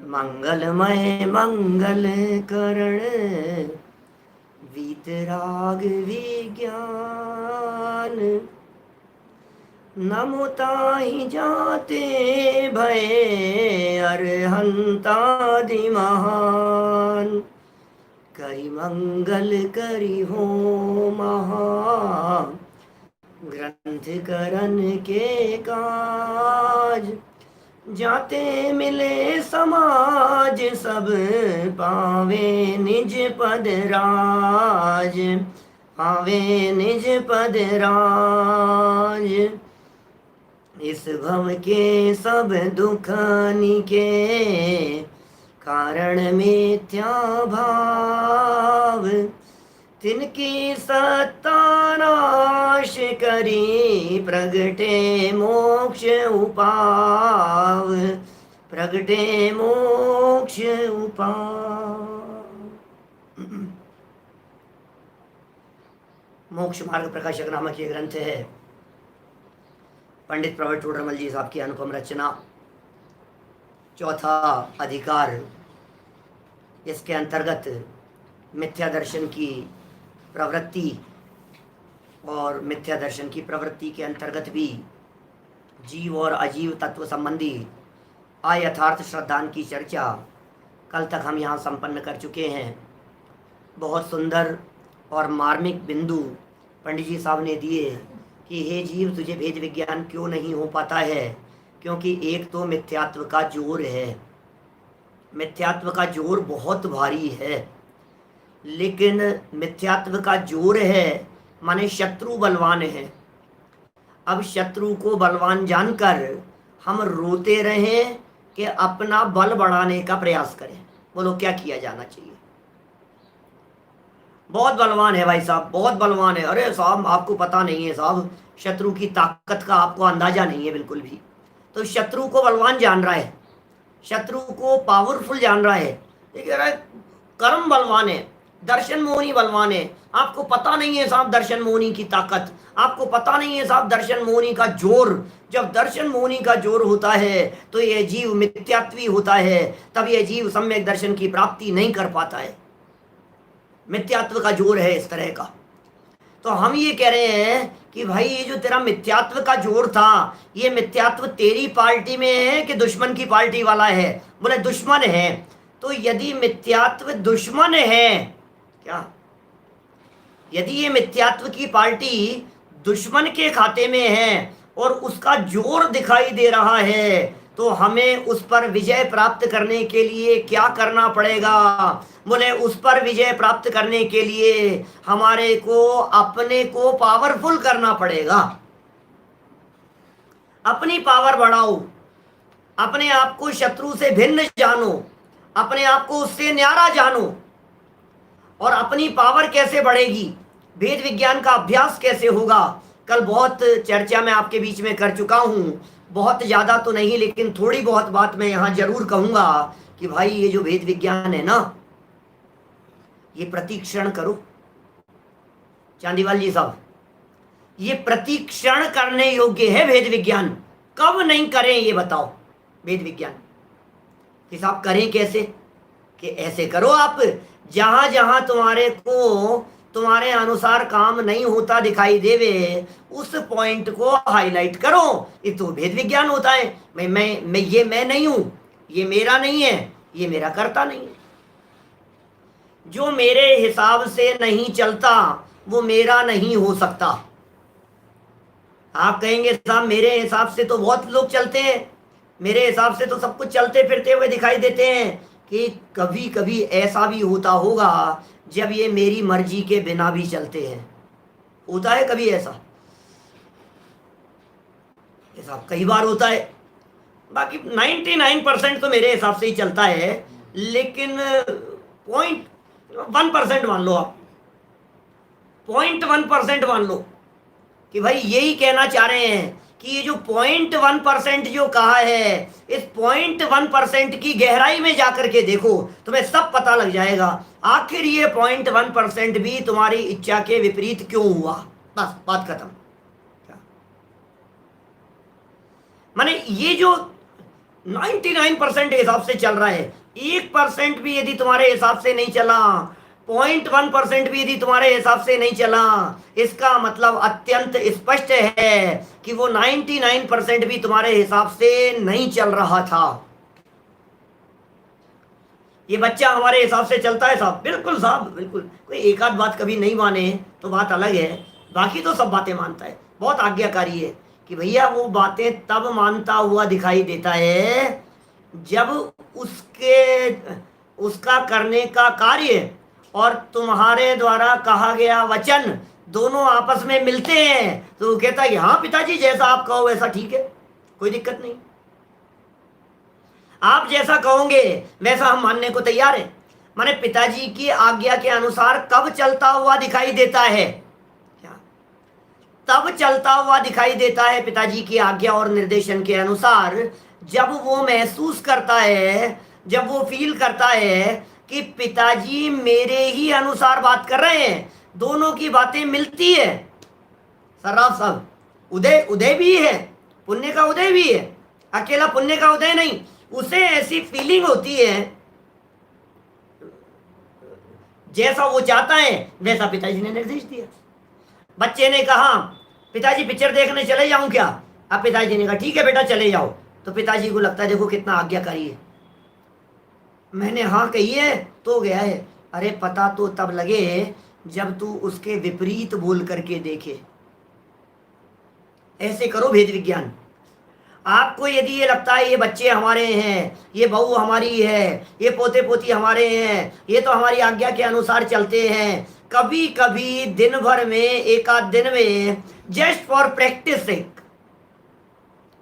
मंगलमय मंगल करण वीतराग विज्ञान। नमो ताहि जाते भय अरहंतादि महान। करि मंगल करि हो महा ग्रंथ करन के काज। जाते मिले समाज सब पावे निज पद राज। पावे निज पद राज। इस भव के सब दुख निके कारण मिथ्या भाव। तिनकी सत्ता नाश करी प्रगटे मोक्ष उपाव। प्रगटे मोक्ष उपाव। मोक्ष मार्ग प्रकाशक नामक ये ग्रंथ है, पंडित प्रवर टोडरमल जी साहब की अनुपम रचना। चौथा अधिकार, इसके अंतर्गत मिथ्या दर्शन की प्रवृत्ति और मिथ्या दर्शन की प्रवृत्ति के अंतर्गत भी जीव और अजीव तत्व संबंधी अयथार्थ श्रद्धान की चर्चा कल तक हम यहाँ संपन्न कर चुके हैं। बहुत सुंदर और मार्मिक बिंदु पंडित जी साहब ने दिए कि हे जीव, तुझे भेद विज्ञान क्यों नहीं हो पाता है, क्योंकि एक तो मिथ्यात्व का जोर है। मिथ्यात्व का जोर बहुत भारी है, लेकिन मिथ्यात्व का जोर है माने शत्रु बलवान है। अब शत्रु को बलवान जानकर हम रोते रहें कि अपना बल बढ़ाने का प्रयास करें। बोलो क्या किया जाना चाहिए? बहुत बलवान है भाई साहब, बहुत बलवान है। अरे साहब आपको पता नहीं है साहब, शत्रु की ताकत का आपको अंदाजा नहीं है बिल्कुल भी। तो शत्रु को बलवान जान रहा है, शत्रु को पावरफुल जान रहा है, ये कह रहा है कर्म बलवान है, दर्शन मोहनी बलवान है। आपको पता नहीं है साहब दर्शन मोहनी की ताकत, आपको पता नहीं है साहब दर्शन मोहनी का जोर। जब दर्शन मोहनी का जोर होता है तो यह जीव मिथ्यात्वी होता है, तब यह जीव सम्यक दर्शन की प्राप्ति नहीं कर पाता है। मिथ्यात्व का जोर है इस तरह का। तो हम ये कह रहे हैं कि भाई ये जो तेरा मिथ्यात्व का जोर था, ये मिथ्यात्व तेरी पार्टी में है कि दुश्मन की पार्टी वाला है? बोले दुश्मन है। तो यदि मिथ्यात्व दुश्मन है, क्या यदि ये मिथ्यात्व की पार्टी दुश्मन के खाते में है और उसका जोर दिखाई दे रहा है, तो हमें उस पर विजय प्राप्त करने के लिए क्या करना पड़ेगा? बोले उस पर विजय प्राप्त करने के लिए हमारे को अपने को पावरफुल करना पड़ेगा। अपनी पावर बढ़ाओ, अपने आप को शत्रु से भिन्न जानो, अपने आप को उससे न्यारा जानो। और अपनी पावर कैसे बढ़ेगी, भेद विज्ञान का अभ्यास कैसे होगा, कल बहुत चर्चा मैं आपके बीच में कर चुका हूं। बहुत ज़्यादा तो नहीं, लेकिन थोड़ी बहुत बात मैं यहाँ जरूर कहूँगा कि भाई ये जो भेद विज्ञान है ना, ये प्रतीक्षण करो। चांदीवाल जी साहब, ये प्रतीक्षण करने योग्य है भेद विज्ञान। कब नहीं करें ये बताओ भेद विज्ञान कि साहब करें कैसे? कि ऐसे करो आप, जहां जहां तुम्हारे को तुम्हारे अनुसार काम नहीं होता दिखाई देवे, उस पॉइंट को हाईलाइट करो। ये तो भेद विज्ञान होता है। मैं नहीं हूं, ये मेरा नहीं है, ये मेरा कर्ता नहीं है। जो मेरे हिसाब से नहीं चलता वो मेरा नहीं हो सकता। आप कहेंगे साहब मेरे हिसाब से तो बहुत लोग चलते हैं, मेरे हिसाब से तो सब कुछ चलते फिरते हुए दिखाई देते हैं। कि कभी कभी ऐसा भी होता होगा जब ये मेरी मर्जी के बिना भी चलते हैं। होता है कभी ऐसा? ऐसा कई बार होता है। बाकी 99% तो मेरे हिसाब से ही चलता है, लेकिन 0.1% मान लो आप, 0.1% मान लो कि भाई यही कहना चाह रहे हैं कि ये जो 0.1% जो कहा है, इस 0.1% की गहराई में जाकर के देखो, तुम्हें सब पता लग जाएगा आखिर ये 0.1% भी तुम्हारी इच्छा के विपरीत क्यों हुआ। बस बात खत्म। माने ये जो 99% हिसाब से चल रहा है। 1% भी यदि तुम्हारे हिसाब से नहीं चला, 0.1% भी यदि तुम्हारे हिसाब से नहीं चला, इसका मतलब अत्यंत स्पष्ट है कि वो 99% भी तुम्हारे हिसाब से नहीं चल रहा था। ये बच्चा हमारे हिसाब से चलता है साहब? बिल्कुल साहब, बिल्कुल। कोई एक आध बात कभी नहीं माने तो बात अलग है, बाकी तो सब बातें मानता है। बहुत आज्ञाकारी है कि भैया वो बातें तब मानता हुआ दिखाई देता है जब उसके उसका करने का कार्य और तुम्हारे द्वारा कहा गया वचन दोनों आपस में मिलते हैं, तो वो कहता है कि हाँ पिताजी, जैसा आप कहो वैसा ठीक है, कोई दिक्कत नहीं, आप जैसा कहोगे वैसा हम मानने को तैयार हैं। माने पिताजी की आज्ञा के अनुसार कब चलता हुआ दिखाई देता है? क्या? तब चलता हुआ दिखाई देता है पिताजी की आज्ञा और निर्देशन के अनुसार जब वो महसूस करता है, जब वो फील करता है कि पिताजी मेरे ही अनुसार बात कर रहे हैं, दोनों की बातें मिलती है। सर्राफ साहब, उदय उदय भी है, पुण्य का उदय भी है, अकेला पुण्य का उदय नहीं। उसे ऐसी फीलिंग होती है जैसा वो चाहता है वैसा पिताजी ने निर्देश दिया। बच्चे ने कहा पिताजी पिक्चर देखने चले जाऊं क्या? अब पिताजी ने कहा ठीक है बेटा चले जाओ, तो पिताजी को लगता है देखो कितना आज्ञाकारी है, मैंने हाँ कही है तो गया है। अरे पता तो तब लगे जब तू उसके विपरीत बोल करके देखे। ऐसे करो भेद विज्ञान। आपको यदि ये लगता है ये बच्चे हमारे हैं, ये बहू हमारी है, ये पोते पोती हमारे हैं, ये तो हमारी आज्ञा के अनुसार चलते हैं, कभी कभी दिन भर में, एक आध दिन में, जस्ट फॉर प्रैक्टिस,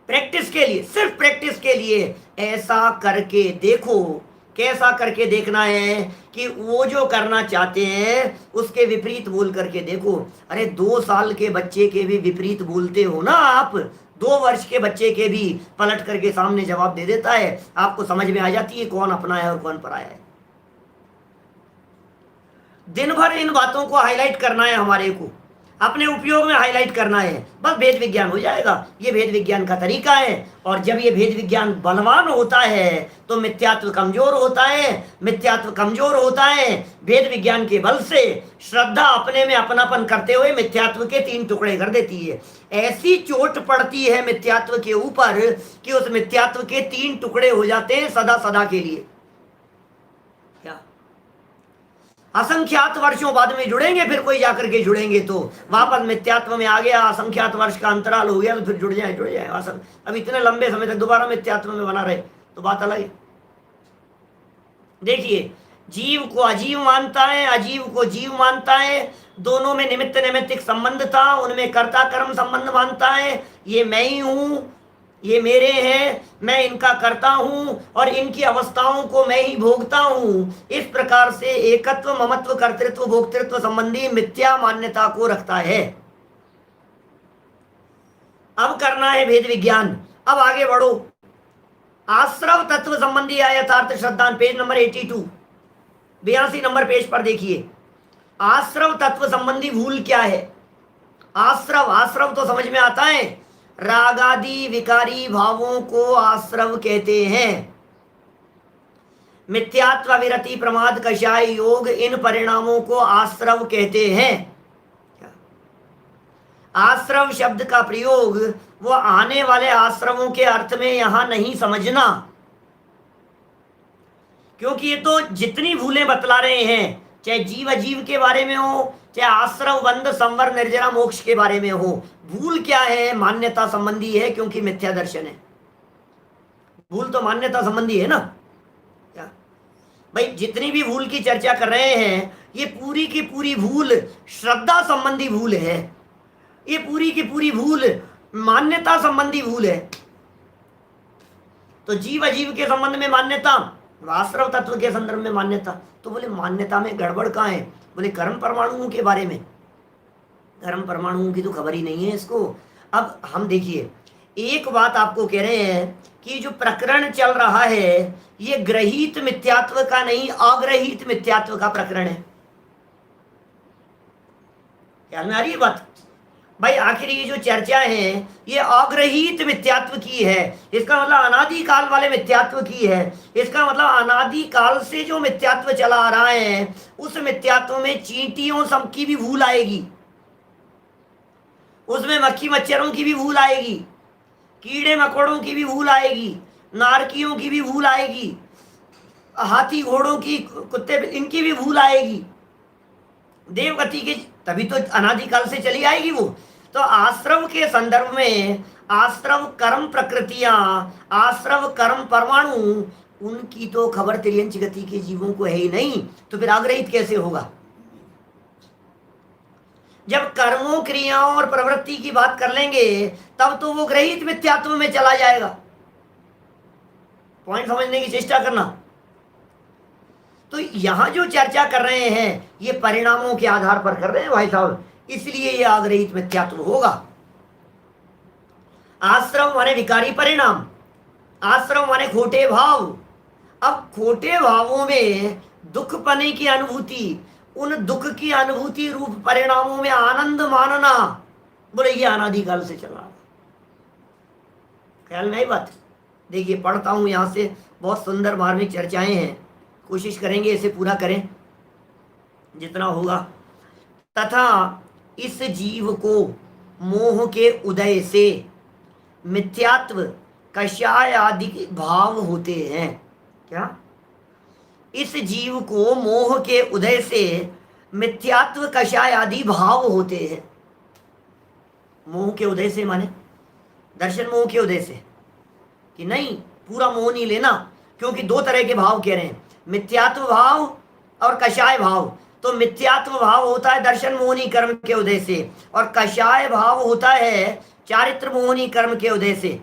प्रैक्टिस के लिए, सिर्फ प्रैक्टिस के लिए ऐसा करके देखो। कैसा करके देखना है कि वो जो करना चाहते हैं उसके विपरीत बोल करके देखो। अरे 2 साल के बच्चे के भी विपरीत बोलते हो ना आप, 2 वर्ष के बच्चे के भी पलट करके सामने जवाब दे देता है, आपको समझ में आ जाती है कौन अपना है और कौन पराया है। दिन भर इन बातों को हाईलाइट करना है, हमारे को अपने उपयोग में हाईलाइट करना है, बस भेद विज्ञान हो जाएगा। ये भेद विज्ञान का तरीका है। और जब ये भेद विज्ञान बलवान होता है तो मिथ्यात्व कमजोर होता है। मिथ्यात्व कमजोर होता है भेद विज्ञान के बल से। श्रद्धा अपने में अपनापन करते हुए मिथ्यात्व के 3 टुकड़े कर देती है। ऐसी चोट पड़ती है मिथ्यात्व के ऊपर कि उस मिथ्यात्व के 3 टुकड़े हो जाते हैं सदा सदा के लिए। असंख्यात वर्षों बाद में जुड़ेंगे, फिर कोई जाकर के जुड़ेंगे तो वापस मिथ्यात्व में आ गया, असंख्यात वर्ष का अंतराल हो गया तो फिर जुड़ जाए अब इतने लंबे समय तक दोबारा मिथ्यात्व में बना रहे तो बात अलग है। देखिए, जीव को अजीव मानता है, अजीव को जीव मानता है, दोनों में निमित्त नैमित्तिक संबंध था, उनमें कर्ता कर्म संबंध मानता है। ये मैं ही हूं, ये मेरे हैं, मैं इनका करता हूं और इनकी अवस्थाओं को मैं ही भोगता हूं। इस प्रकार से एकत्व, ममत्व, कर्तृत्व, भोक्तृत्व संबंधी मिथ्या मान्यता को रखता है। अब करना है भेद विज्ञान। अब आगे बढ़ो। आश्रव तत्व संबंधी यथार्थ श्रद्धांत, पेज नंबर 82, 82 नंबर पेज पर देखिए। आश्रव तत्व संबंधी भूल क्या है? आश्रव, आश्रव तो समझ में आता है, रागादि विकारी भावों को आश्रव कहते हैं। मिथ्यात्व, विरति, प्रमाद, कषाय योग, इन परिणामों को आश्रव कहते हैं। आश्रव शब्द का प्रयोग वो आने वाले आश्रवों के अर्थ में यहां नहीं समझना, क्योंकि ये तो जितनी भूलें बतला रहे हैं, चाहे जीव अजीव के बारे में हो, चाहे आश्रव, बंध, संवर, निर्जरा, मोक्ष के बारे में हो, भूल क्या है? मान्यता संबंधी है, क्योंकि मिथ्या दर्शन है। भूल तो मान्यता संबंधी है ना। क्या भाई, जितनी भी भूल की चर्चा कर रहे हैं ये पूरी की पूरी भूल श्रद्धा संबंधी भूल है। ये पूरी की पूरी भूल मान्यता संबंधी भूल है। तो जीव अजीव के संबंध में मान्यता, आश्रव तत्व के संदर्भ में मान्यता। तो बोले मान्यता में गड़बड़ कहाँ है? बोले कर्म परमाणुओं के बारे में। कर्म परमाणुओं की तो खबर ही नहीं है इसको। अब हम देखिए, एक बात आपको कह रहे हैं कि जो प्रकरण चल रहा है ये ग्रहित मिथ्यात्व का नहीं, अग्रहित मिथ्यात्व का प्रकरण है। ख्याल में आ रही है बात? भाई आखिर ये जो चर्चा है ये अग्रहित मिथ्यात्व की है, इसका मतलब अनादि काल वाले मिथ्यात्व की है। इसका मतलब अनादि काल से जो मिथ्यात्व चला आ रहा है उस मिथ्यात्व में चींटियों सब की भी भूल आएगी, उसमें मक्खी मच्छरों की भी भूल आएगी, कीड़े मकोड़ों की भी भूल आएगी, नारकियों की भी भूल आएगी, हाथी घोड़ों की, कुत्ते इनकी भी भूल आएगी, देवगति की, तभी तो अनादिकाल से चली आएगी वो। तो आश्रव के संदर्भ में आश्रव कर्म प्रकृतियां, आश्रव कर्म परमाणु, उनकी तो खबर तिर्यंच गति के जीवों को है ही नहीं, तो फिर आग्रहित कैसे होगा? जब कर्मों क्रियाओं और प्रवृत्ति की बात कर लेंगे तब तो वो ग्रहित मिथ्यात्व में चला जाएगा। पॉइंट समझने की चेष्टा करना। तो यहां जो चर्चा कर रहे हैं ये परिणामों के आधार पर कर रहे हैं भाई साहब, इसलिए ये आग्रहित मिथ्यात्व होगा। आश्रम माने विकारी परिणाम, आश्रम माने खोटे भाव। अब खोटे भावों में दुख पने की अनुभूति, उन दुख की अनुभूति रूप परिणामों में आनंद मानना, बोले ये अनादिकाल से चला। ख्याल में आई बात? देखिए पढ़ता हूं यहां से, बहुत सुंदर मार्मिक चर्चाएं हैं, कोशिश करेंगे इसे पूरा करें जितना होगा। तथा इस जीव को मोह के उदय से मिथ्यात्व कषाय आदि भाव होते हैं। क्या? इस जीव को मोह के उदय से मिथ्यात्व कषाय आदि भाव होते हैं। मोह के उदय से माने दर्शन मोह के उदय से कि नहीं, पूरा मोह नहीं लेना, क्योंकि दो तरह के भाव कह रहे हैं, मिथ्यात्व भाव और कषाय भाव। तो मिथ्यात्व भाव होता है दर्शन मोहनी कर्म के उदय से, और कषाय भाव होता है चारित्र मोहनी कर्म के उदय से।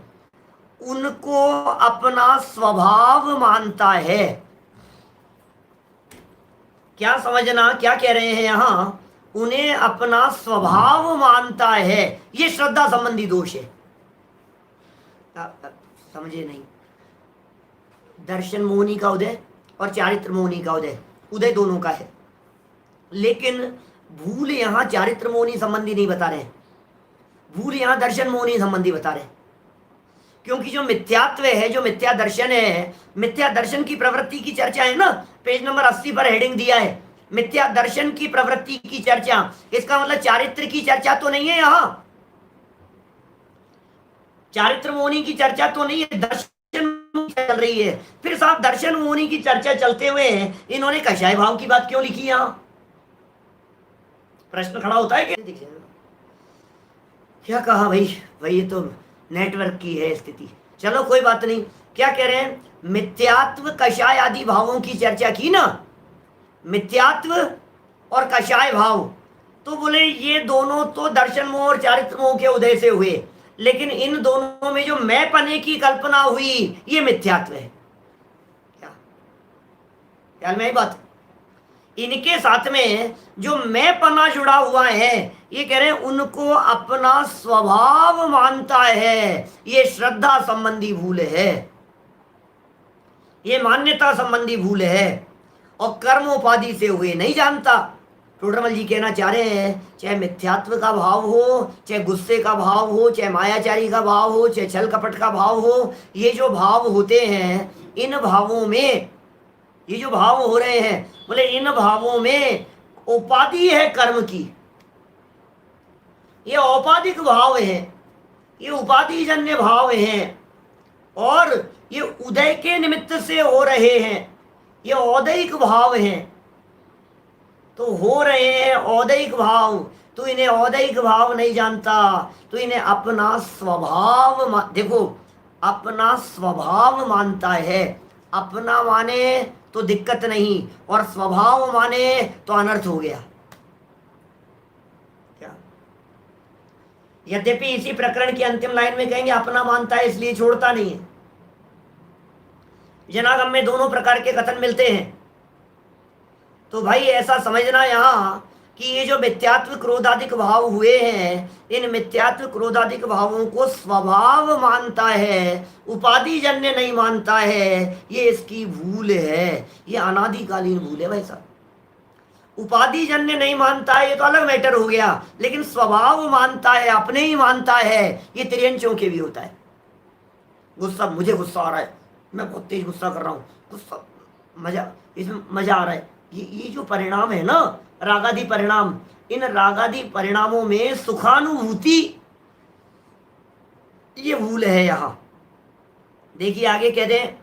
उनको अपना स्वभाव मानता है। क्या समझना क्या कह रहे हैं यहां? उन्हें अपना स्वभाव मानता है। ये श्रद्धा संबंधी दोष है। समझे नहीं? दर्शन मोहनी का उदय और चारित्र मोहनी का उदय, उदय दोनों का है, लेकिन भूल यहां चारित्र मोहनी संबंधी नहीं बता रहे, भूल यहां दर्शन मोहनी संबंधी बता रहे। क्योंकि जो मिथ्यात्व है, जो मिथ्या दर्शन है, मिथ्या दर्शन की प्रवृत्ति की चर्चा है ना, पेज नंबर 80 पर हेडिंग दिया है, मिथ्या दर्शन की प्रवृत्ति की चर्चा। इसका मतलब चारित्र की चर्चा तो नहीं है यहां, चारित्र मोहनी की चर्चा तो नहीं है, दर्शन चल रही है। फिर साहब दर्शन मोहनी की चर्चा चलते हुए इन्होंने कषाय भाव की बात क्यों लिखी यहां? प्रश्न खड़ा होता है कि क्या कहा भाई? ये तो नेटवर्क की है स्थिति। चलो कोई बात नहीं। क्या कह रहे हैं? मिथ्यात्व कषाय आदि भावों की चर्चा की ना, मिथ्यात्व और कषाय भाव, तो बोले ये दोनों तो दर्शन मोह और चारित्र मोह के उदय से हुए, लेकिन इन दोनों में जो मैं पने की कल्पना हुई ये मिथ्यात्व है। क्या ख्याल में आई बात? इनके साथ में जो मैं पना जुड़ा हुआ है, ये कह रहे हैं उनको अपना स्वभाव मानता है। ये श्रद्धा संबंधी भूल है, ये मान्यता संबंधी भूल है, और कर्मोपाधि से हुए नहीं जानता। टोडरमल जी कहना चाह रहे हैं, चाहे मिथ्यात्व का भाव हो, चाहे गुस्से का भाव हो, चाहे मायाचारी का भाव हो, चाहे छल कपट का भाव हो, ये जो भाव होते हैं, इन भावों में ये जो भाव हो रहे हैं, बोले इन भावों में उपाधि है कर्म की, ये औपाधिक भाव है, ये उपाधि जन्य भाव हैं, और ये उदय के निमित्त से हो रहे हैं, ये औदैहिक भाव हैं। तो हो रहे हैं औदैहिक भाव, तो इन्हें औदैहिक भाव नहीं जानता, तो इन्हें अपना स्वभाव देखो, अपना स्वभाव मानता है। अपना माने तो दिक्कत नहीं, और स्वभाव माने तो अनर्थ हो गया। क्या? यद्यपि इसी प्रकरण की अंतिम लाइन में कहेंगे अपना मानता है इसलिए छोड़ता नहीं है। जनागम में दोनों प्रकार के कथन मिलते हैं। तो भाई ऐसा समझना यहां कि ये जो मिथ्यात्व क्रोधादिक भाव हुए हैं, इन मिथ्यात्व क्रोधादिक भावों को स्वभाव मानता है, उपाधि जन्य नहीं मानता है। ये इसकी भूल है, ये अनादिकालीन भूल है भाई साहब। उपाधि जन्य नहीं मानता है, ये तो अलग मैटर हो गया, लेकिन स्वभाव मानता है, अपने ही मानता है, ये त्रियंचों के भी होता है। गुस्सा, मुझे गुस्सा आ रहा है, मैं बहुत तेज गुस्सा कर रहा हूँ, गुस्सा, मजा, इसमें मजा आ रहा है, ये जो परिणाम है ना, रागादि परिणाम, इन रागादि परिणामों में सुखानुभूति, ये भूल है यहां। देखिए आगे कहते हैं,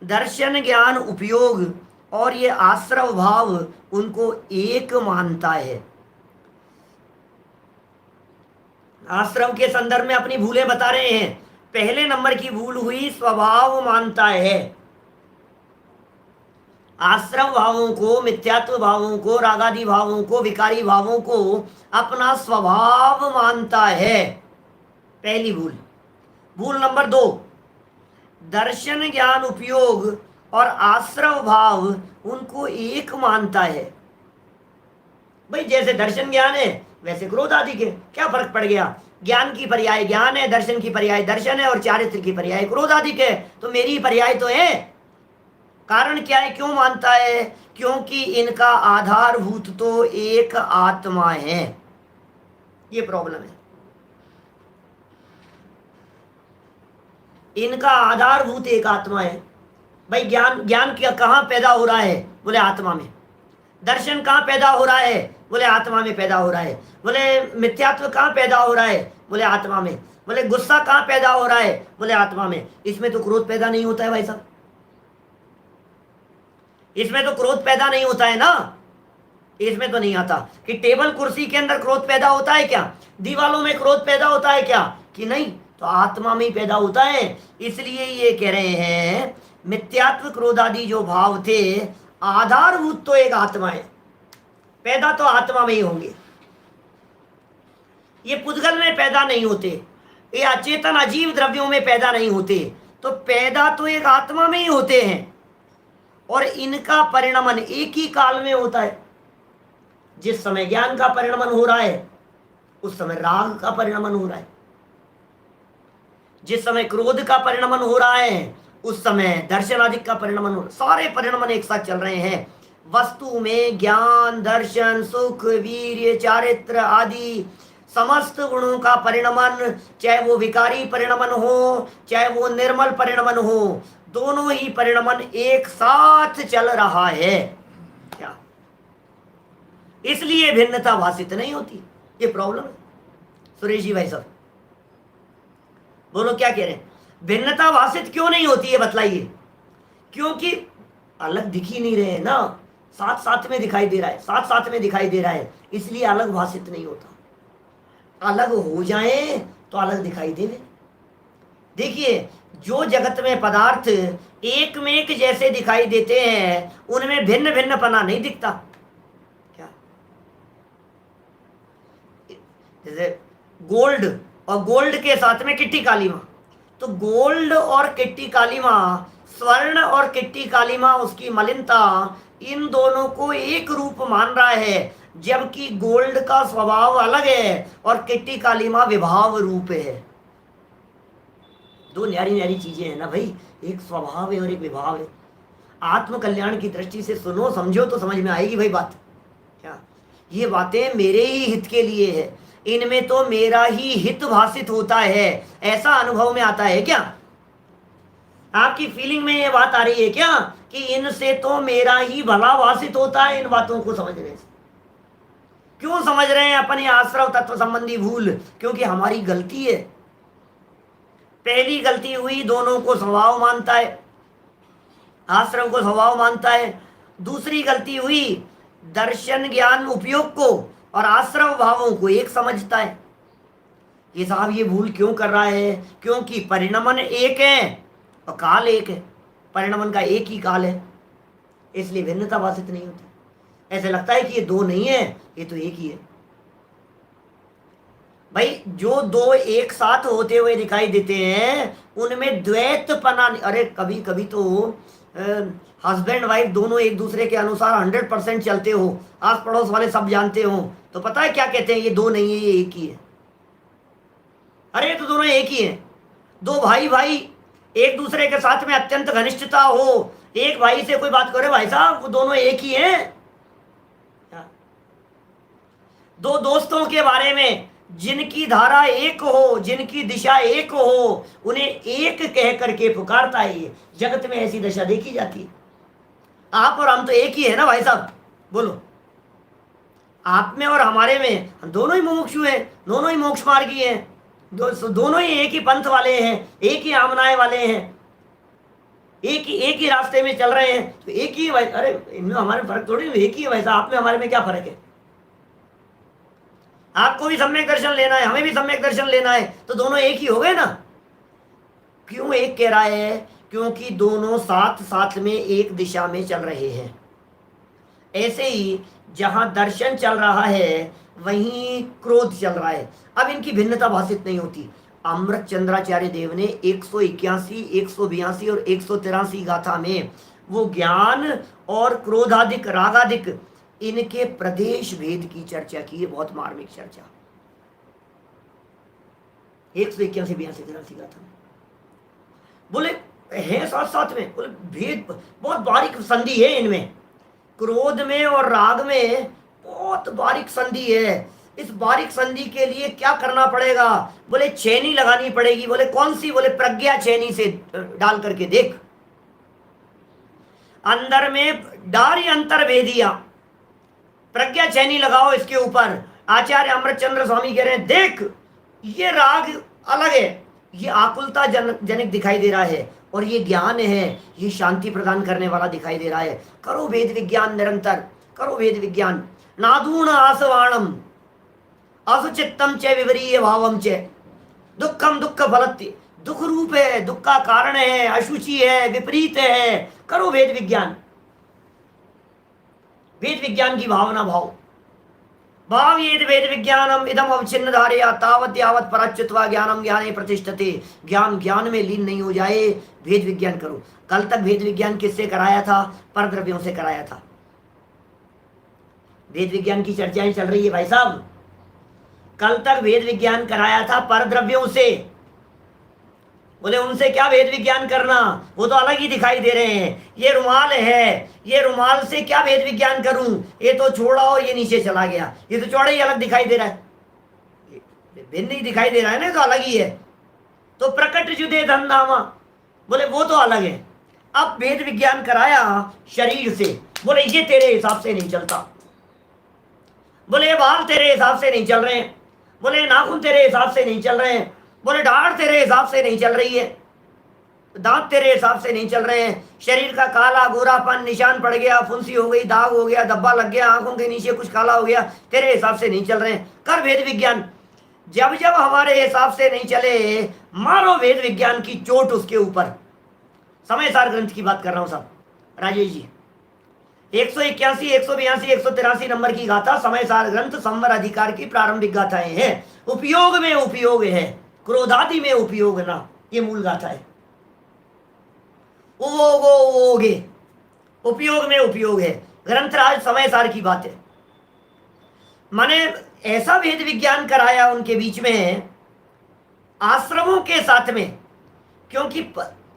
दर्शन ज्ञान उपयोग और ये आश्रव भाव उनको एक मानता है। आश्रम के संदर्भ में अपनी भूलें बता रहे हैं। पहले नंबर की भूल हुई, स्वभाव मानता है। आश्रम भावों को, मिथ्यात्व भावों को, रागादि भावों को, विकारी भावों को अपना स्वभाव मानता है, पहली भूल। भूल नंबर 2, दर्शन ज्ञान उपयोग और आश्रव भाव उनको एक मानता है। भाई जैसे दर्शन ज्ञान है वैसे क्रोध आदि के, क्या फर्क पड़ गया? ज्ञान की पर्याय ज्ञान है, दर्शन की पर्याय दर्शन है, और चारित्र की पर्याय क्रोध आदि के, तो मेरी पर्याय तो है। कारण क्या है, क्यों मानता है? क्योंकि इनका आधारभूत तो एक आत्मा है, ये प्रॉब्लम है। इनका आधारभूत एक आत्मा है। भाई ज्ञान क्या कहाँ पैदा हो रहा है? बोले आत्मा में। दर्शन कहाँ पैदा हो रहा है? बोले आत्मा में पैदा हो रहा है। बोले मिथ्यात्व कहाँ पैदा हो रहा है? बोले आत्मा में। बोले गुस्सा कहाँ पैदा हो रहा है? बोले आत्मा में। इसमें तो क्रोध पैदा नहीं होता है भाई साहब, इसमें तो क्रोध पैदा नहीं होता है ना, इसमें तो नहीं आता। कि टेबल कुर्सी के अंदर क्रोध पैदा होता है क्या? दीवालों में क्रोध पैदा होता है क्या? कि नहीं, तो आत्मा में ही पैदा होता है। इसलिए ये कह रहे हैं मिथ्यात्व क्रोध आदि जो भाव थे, आधारभूत तो एक आत्मा है, पैदा तो आत्मा में ही होंगे। ये पुद्गल में पैदा नहीं होते, ये अचेतन अजीव द्रव्यों में पैदा नहीं होते, तो पैदा तो एक आत्मा में ही होते हैं। और इनका परिणमन एक ही काल में होता है। जिस समय ज्ञान का परिणमन हो रहा है उस समय राग का परिणमन हो रहा है, जिस समय क्रोध का परिणमन हो रहा है उस समय दर्शन आदि का परिणमन हो रहा है। सारे परिणमन एक साथ चल रहे हैं। वस्तु में ज्ञान, दर्शन, सुख, वीर्य, चारित्र आदि समस्त गुणों का परिणमन, चाहे वो विकारी परिणमन हो चाहे वो निर्मल परिणमन हो, दोनों ही परिणमन एक साथ चल रहा है। क्या इसलिए भिन्नता भाषित नहीं होती? ये प्रॉब्लम है। सुरेश जी भाई साहब बोलो क्या कह रहे हैं? भिन्नता भाषित क्यों नहीं होती है बतलाइए? क्योंकि अलग दिख ही नहीं रहे हैं ना, साथ साथ में दिखाई दे रहा है, साथ साथ में दिखाई दे रहा है, इसलिए अलग भाषित नहीं होता। अलग हो जाए तो अलग दिखाई देवे। देखिए जो जगत में पदार्थ एक में एक जैसे दिखाई देते हैं उनमें भिन्न भिन्न पना नहीं दिखता। क्या जैसे गोल्ड और गोल्ड के साथ में किट्टी काली माँ, तो गोल्ड और किट्टी काली माँ, स्वर्ण और किट्टी काली माँ, उसकी मलिनता, इन दोनों को एक रूप मान रहा है, जबकि गोल्ड का स्वभाव अलग है और किट्टी काली माँ विभाव रूप है। दो न्यारी न्यारी चीजें हैं ना भाई, एक स्वभाव है और एक विभाव है। आत्म कल्याण की दृष्टि से सुनो समझो तो समझ में आएगी भाई बात। क्या ये बातें मेरे ही हित के लिए है, इनमें तो मेरा ही हित भाषित होता है, ऐसा अनुभव में आता है क्या? आपकी फीलिंग में ये बात आ रही है क्या कि इनसे तो मेरा ही भला भाषित होता है? इन बातों को समझने से क्यों समझ रहे हैं अपने आश्रव तत्व संबंधी भूल? क्योंकि हमारी गलती है। पहली गलती हुई, दोनों को स्वभाव मानता है, आश्रम को स्वभाव मानता है। दूसरी गलती हुई, दर्शन ज्ञान उपयोग को और आश्रम भावों को एक समझता है। ये साहब ये भूल क्यों कर रहा है? क्योंकि परिणमन एक है और काल एक है, परिणमन का एक ही काल है, इसलिए भिन्नता भाषित नहीं होती। ऐसे लगता है कि ये दो नहीं है, ये तो एक ही है। भाई जो दो एक साथ होते हुए दिखाई देते हैं उनमें द्वैत पना, अरे कभी कभी तो हस्बैंड वाइफ दोनों एक दूसरे के अनुसार 100% चलते हो, आस पड़ोस वाले सब जानते हो, तो पता है क्या कहते हैं? ये दो नहीं है, ये एक ही है। अरे ये तो दोनों एक ही है। दो भाई भाई एक दूसरे के साथ में अत्यंत घनिष्ठता हो, एक भाई से कोई बात करे, भाई साहब वो दोनों एक ही हैं। दो दोस्तों के बारे में, जिनकी धारा एक हो, जिनकी दिशा एक हो, उन्हें एक कह करके पुकारता है। ये जगत में ऐसी दशा देखी जाती है। आप और हम तो एक ही है ना भाई साहब, बोलो। आप में और हमारे में, हम दोनों ही मुमुक्षु हैं, दोनों ही मोक्ष मार्गी हैं, दोनों ही एक ही पंथ वाले हैं, एक ही आमनाए वाले हैं, एक ही रास्ते में चल रहे हैं। तो एक ही भाई, अरे इनमें हमारे फर्क थोड़ी, एक ही है भाई साहब। आप में हमारे में क्या फर्क है? आपको भी सम्यक दर्शन लेना है, हमें भी सम्यक दर्शन लेना है, तो दोनों एक ही हो गए ना। क्यों एक कह रहा है? क्योंकि दोनों साथ साथ में एक दिशा में चल रहे हैं। ऐसे ही जहां दर्शन चल रहा है वहीं क्रोध चल रहा है। अब इनकी भिन्नता भाषित नहीं होती। अमृत चंद्राचार्य देव ने 181, 182 और 183 गाथा में वो ज्ञान और क्रोधाधिक रागाधिक इनके प्रदेश भेद की चर्चा की है, बहुत मार्मिक चर्चा। 181, 82, 83 गाथा में बोले है साथ साथ में, बोले भेद बहुत बारीक संधि है इनमें, क्रोध में और राग में बहुत बारीक संधि है। इस बारीक संधि के लिए क्या करना पड़ेगा? बोले चैनी लगानी पड़ेगी। बोले कौन सी? बोले प्रज्ञा चैनी से डाल करके देख, अंदर में डारी अंतर भेदिया, प्रज्ञा चैनी लगाओ इसके ऊपर। आचार्य अमृतचंद्र स्वामी कह रहे हैं देख, ये राग अलग है, ये आकुलता जनक दिखाई दे रहा है, और ये ज्ञान है, ये शांति प्रदान करने वाला दिखाई दे रहा है। करो वेद विज्ञान निरंतर, करो वेद विज्ञान। नादूण आसवाणम असुचित्तम च विवरीय भावम च दुखम दुख फलत्य, दुख रूप है, दुख का कारण है, अशुचि है, विपरीत है। करो वेद विज्ञान, वेद विज्ञान की भावना भाव। भाव ये वेद विज्ञानम इदम अवच्छिन्न धारया तावत यावत पराच्युत्वा ज्ञानम ज्ञाने प्रतिष्ठते। ज्ञान ज्ञान में लीन नहीं हो जाए, वेद विज्ञान करो। कल तक वेद विज्ञान किससे कराया था? परद्रव्यों से कराया था। वेद विज्ञान की चर्चाएं चल रही है भाई साहब। कल तक वेद विज्ञान कराया था परद्रव्यों से। बोले उनसे क्या वेद विज्ञान करना, वो तो अलग ही दिखाई दे रहे हैं। ये रुमाल है, ये रुमाल से क्या वेद विज्ञान करूं? ये तो छोड़ा और ये नीचे चला गया, ये तो चौड़ा ही अलग दिखाई दे रहा है, भिन्न ही दिखाई दे रहा है ना, तो अलग ही है। तो प्रकट जुदे धनधामा, बोले वो तो अलग है। अब वेद विज्ञान कराया शरीर से, बोले ये तेरे हिसाब से नहीं चलता, बोले ये बाल तेरे हिसाब से नहीं चल रहे हैं, बोले नाखून तेरे हिसाब से नहीं चल रहे हैं, बोले दाढ़ तेरे हिसाब से नहीं चल रही है, दांत तेरे हिसाब से नहीं चल रहे हैं, शरीर का काला गोरापन निशान पड़ गया, फुंसी हो गई, दाग हो गया, धब्बा लग गया, आंखों के नीचे कुछ काला हो गया, तेरे हिसाब से नहीं चल रहे हैं। कर वेद विज्ञान। जब जब हमारे हिसाब से नहीं चले, मारो वेद विज्ञान की चोट उसके ऊपर। समय सार ग्रंथ की बात कर रहा हूं साहब, राजेश जी। 181, 182, 183 नंबर की गाथा समय सार ग्रंथ संवर अधिकार की प्रारंभिक गाथाएं हैं। उपयोग में उपयोग है, क्रोधादि में उपयोग ना, ये मूल गाथा है। ओगे उपयोग में उपयोग है, ग्रंथराज समय सार की बात है। माने ऐसा वेद विज्ञान कराया उनके बीच में, आश्रमों के साथ में, क्योंकि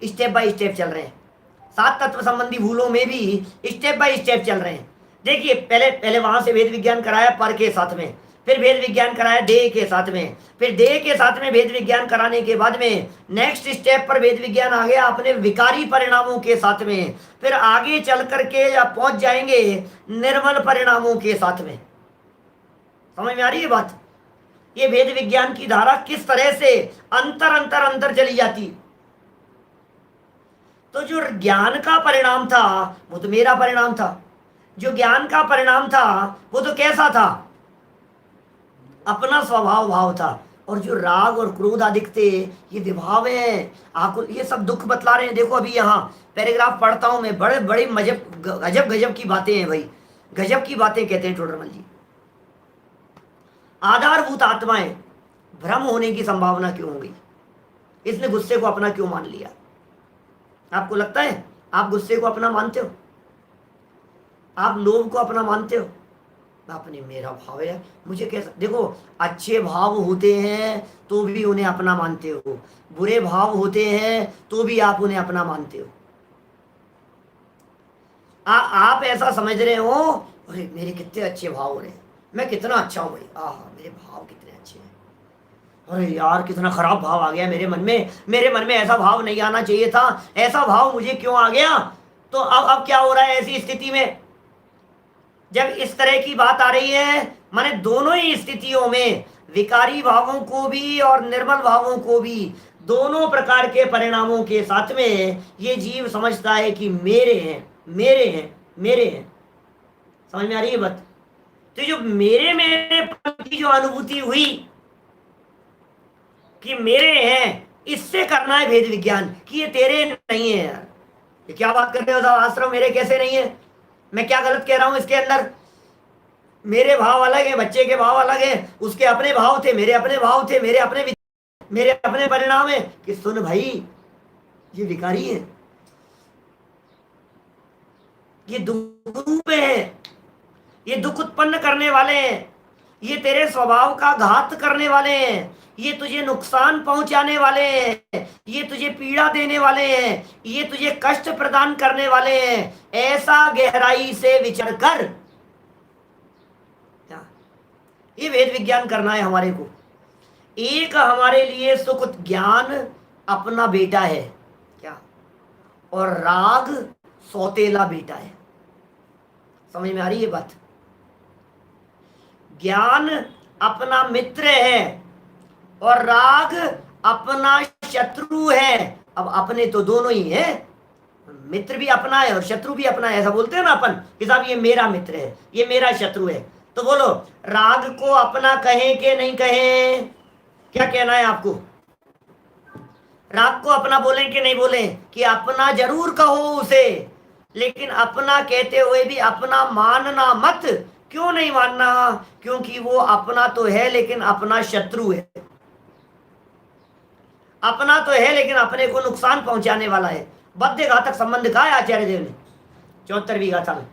स्टेप बाय स्टेप चल रहे हैं। 7 तत्व संबंधी भूलों में भी स्टेप बाय स्टेप चल रहे हैं। देखिए पहले वहां से वेद विज्ञान कराया पर के साथ में, फिर वेद विज्ञान कराया देह के साथ में, फिर देह के साथ में वेद विज्ञान कराने के बाद में नेक्स्ट स्टेप पर वेद विज्ञान आ गया अपने विकारी परिणामों के साथ में। फिर आगे चल करके या पहुंच जाएंगे निर्मल परिणामों के साथ में। समझ में आ रही है बात? ये वेद विज्ञान की धारा किस तरह से अंतर चली जाती। तो जो ज्ञान का परिणाम था वो तो मेरा परिणाम था, जो ज्ञान का परिणाम था वो तो कैसा था? अपना स्वभाव भाव था। और जो राग और क्रोध अधिक थे, ये विभाव है, आकुल, ये सब दुख बतला रहे हैं। देखो अभी यहाँ पैराग्राफ पढ़ता हूं मैं, बड़े बड़े गजब गजब की बातें हैं भाई, गजब की बातें कहते हैं टोडरमल जी। आधारभूत आत्माएं भ्रम होने की संभावना क्यों हो गई? इसने गुस्से को अपना क्यों मान लिया? आपको लगता है आप गुस्से को अपना मानते हो? आप लोभ को अपना मानते हो? अपने मेरा भाव है, मुझे कैसा? देखो अच्छे भाव होते हैं तो भी उन्हें अपना मानते हो, बुरे भाव होते हैं तो भी आप उन्हें अपना मानते हो। आप ऐसा समझ रहे हो, अरे मेरे कितने अच्छे भाव हो रहे हैं, मैं कितना अच्छा हूँ भाई, आह मेरे भाव कितने अच्छे हैं, अरे यार कितना खराब भाव आ गया मेरे मन में, मेरे मन में ऐसा भाव नहीं आना चाहिए था, ऐसा भाव मुझे क्यों आ गया। तो अब क्या हो रहा है ऐसी स्थिति में, जब इस तरह की बात आ रही है, माने दोनों ही स्थितियों में, विकारी भावों को भी और निर्मल भावों को भी, दोनों प्रकार के परिणामों के साथ में ये जीव समझता है कि मेरे हैं, मेरे हैं, मेरे हैं। समझ में आ रही है बात। तो जो मेरे मेरे की जो अनुभूति हुई कि मेरे हैं, इससे करना है भेद विज्ञान कि ये तेरे नहीं है यार। ये क्या बात कर रहे हो साहब, आश्रम मेरे कैसे नहीं है, मैं क्या गलत कह रहा हूं इसके अंदर। मेरे भाव अलग है, बच्चे के भाव अलग है, उसके अपने भाव थे, मेरे अपने भाव थे, मेरे अपने परिणाम है। कि सुन भाई, ये विकारी है, ये दुख रूप है, ये दुख उत्पन्न करने वाले हैं, ये तेरे स्वभाव का घात करने वाले हैं, ये तुझे नुकसान पहुंचाने वाले हैं, ये तुझे पीड़ा देने वाले हैं, ये तुझे कष्ट प्रदान करने वाले हैं। ऐसा गहराई से विचार कर, ये वेद विज्ञान करना है हमारे को। एक हमारे लिए सुख ज्ञान अपना बेटा है क्या, और राग सौतेला बेटा है। समझ में आ रही है बात। ज्ञान अपना मित्र है और राग अपना शत्रु है। अब अपने तो दोनों ही है, मित्र भी अपना है और शत्रु भी अपना है। ऐसा बोलते हैं ना अपन कि साहब ये मेरा मित्र है, ये मेरा शत्रु है। तो बोलो, राग को अपना कहें कि नहीं कहें, क्या कहना है आपको। राग को अपना बोलें कि नहीं बोलें, कि अपना जरूर कहो उसे, लेकिन अपना कहते हुए भी अपना मानना मत। क्यों नहीं मानना, क्योंकि वो अपना तो है लेकिन अपना शत्रु है। अपना तो है लेकिन अपने को नुकसान पहुंचाने वाला है। बद्ध घातक संबंध कहा है आचार्य देव ने 74वीं गाथा में,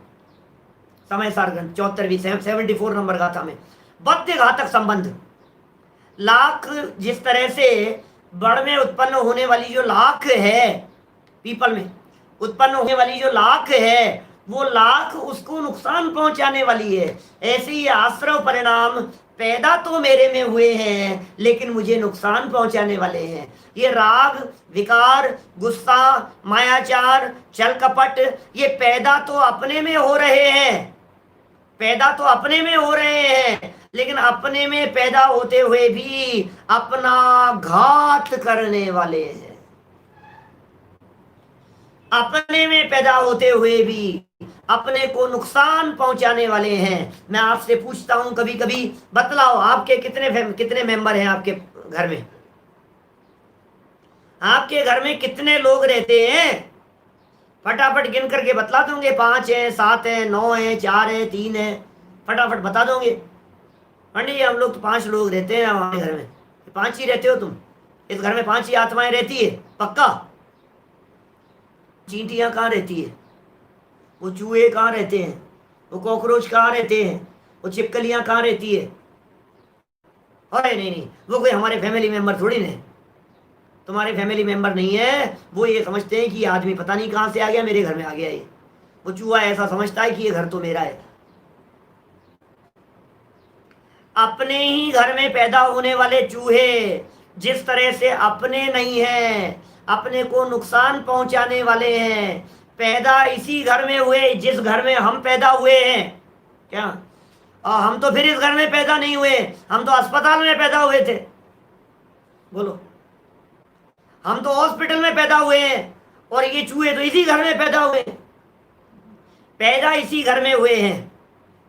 समय सार ग्रंथ 74वीं 74 नंबर गाथा में। बद्ध घातक संबंध, लाख जिस तरह से बड़ में उत्पन्न होने वाली जो लाख है, पीपल में उत्पन्न होने वाली जो लाख है, वो लाख उसको नुकसान पहुंचाने वाली है। ऐसे ही आश्रव परिणाम पैदा तो मेरे में हुए हैं लेकिन मुझे नुकसान पहुंचाने वाले हैं। ये राग, विकार, गुस्सा, मायाचार, छल कपट, ये पैदा तो अपने में हो रहे हैं, पैदा तो अपने में हो रहे हैं, लेकिन अपने में पैदा होते हुए भी अपना घात करने वाले हैं। अपने में पैदा होते हुए भी अपने को नुकसान पहुंचाने वाले हैं। मैं आपसे पूछता हूं कभी कभी, बतलाओ आपके कितने मेंबर हैं आपके घर में, आपके घर में कितने लोग रहते हैं, फटाफट गिन करके बतला दोगे। 5 है, 7 है, 9 है, 4 है, 3 है, फटाफट बता दोगे। पंडित जी हम लोग तो 5 लोग रहते हैं हमारे घर में। 5 ही रहते हो तुम, इस घर में 5 ही आत्माएं रहती है पक्का। चींटियां कहाँ रहती है, वो चूहे कहाँ रहते हैं, वो कॉकरोच कहाँ रहते हैं, वो छिपकलियां कहाँ रहती है। अरे नहीं नहीं, वो कोई हमारे फैमिली मेंबर थोड़ी ना है, तुम्हारे फैमिली मेंबर नहीं है। वो ये समझते हैं कि ये आदमी पता नहीं कहाँ से आ गया, मेरे घर में आ गया ये। वो चूहा ऐसा समझता है कि ये घर तो मेरा है। अपने ही घर में पैदा होने वाले चूहे जिस तरह से अपने नहीं है, अपने को नुकसान पहुंचाने वाले हैं, पैदा इसी घर में हुए जिस घर में हम पैदा हुए हैं क्या। हम तो फिर इस घर में पैदा नहीं हुए, हम तो अस्पताल में पैदा हुए थे। बोलो, हम तो हॉस्पिटल में पैदा हुए हैं और ये चूहे तो इसी घर में पैदा हुए, पैदा इसी घर में हुए हैं,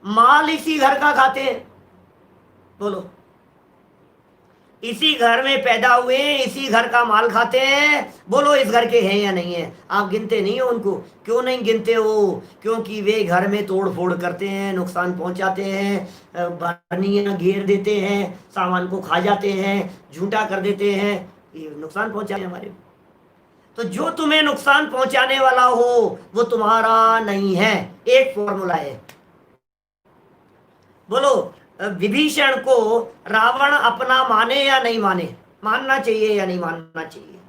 माल इसी घर का खाते हैं। बोलो, इसी घर में पैदा हुए, इसी घर का माल खाते हैं। बोलो इस घर के हैं या नहीं है। आप गिनते नहीं हो उनको। क्यों नहीं गिनते हो, क्योंकि वे घर में तोड़ फोड़ करते हैं, नुकसान पहुंचाते हैं, बर्नियां घेर देते हैं, सामान को खा जाते हैं, झूठा कर देते हैं, ये नुकसान पहुंचाते हैं हमारे। तो जो तुम्हें नुकसान पहुंचाने वाला हो वो तुम्हारा नहीं है। एक फॉर्मूला है। बोलो, विभीषण को रावण अपना माने या नहीं माने, मानना चाहिए या नहीं मानना चाहिए,